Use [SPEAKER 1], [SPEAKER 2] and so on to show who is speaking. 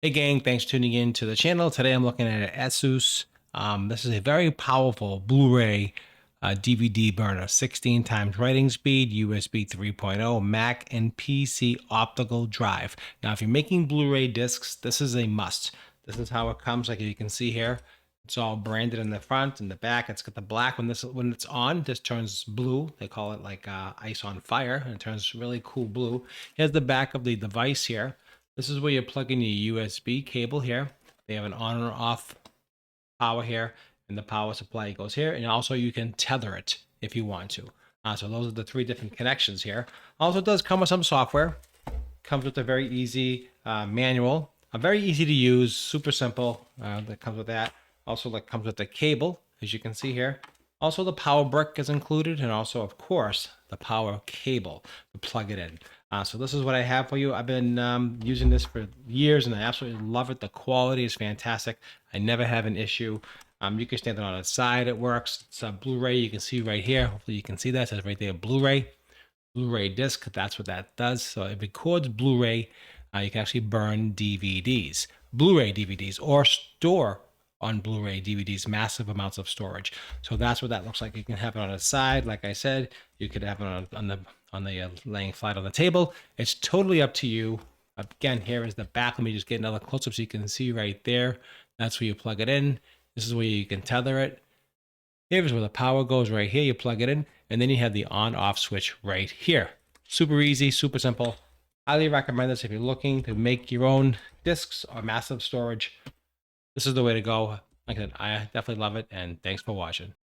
[SPEAKER 1] Hey gang, thanks for tuning in to the channel. Today I'm looking at an ASUS. This is a very powerful Blu-ray DVD burner, 16 times writing speed, USB 3.0, Mac and PC optical drive. Now, if you're making Blu-ray discs, this is a must. This is how it comes. Like you can see here, it's all branded in the front and the back. It's got the black. When it's on, this turns blue. They call it like ice on fire, and it turns really cool blue. Here's the back of the device here. This is where you plug in your USB cable here. They have an on or off power here, and the power supply goes here. And also you can tether it if you want to. So those are the three different connections here. Also, it does come with some software. Comes with a very easy manual, very easy to use, super simple. That comes with that. Also, that comes with the cable, as you can see here. Also, the power brick is included, and also, of course, the power cable to plug it in. So this is what I have for you. I've been using this for years, and I absolutely love it. The quality is fantastic. I never have an issue. You can stand it on its side. It works. It's a Blu-ray. You can see right here. Hopefully, you can see that. It says right there, Blu-ray. Blu-ray disc, that's what that does. So it records Blu-ray. You can actually burn DVDs, Blu-ray DVDs, or store on Blu-ray DVDs, massive amounts of storage. So that's what that looks like. You can have it on its side, like I said. You could have it on the laying flat on the table. It's totally up to you. Again, here is the back. Let me just get another close-up so you can see right there. That's where you plug it in. This is where you can tether it. Here's where the power goes right here. You plug it in, and then you have the on-off switch right here. Super easy, super simple. Highly recommend this if you're looking to make your own discs or massive storage. This is the way to go. Like I said, I definitely love it, and thanks for watching.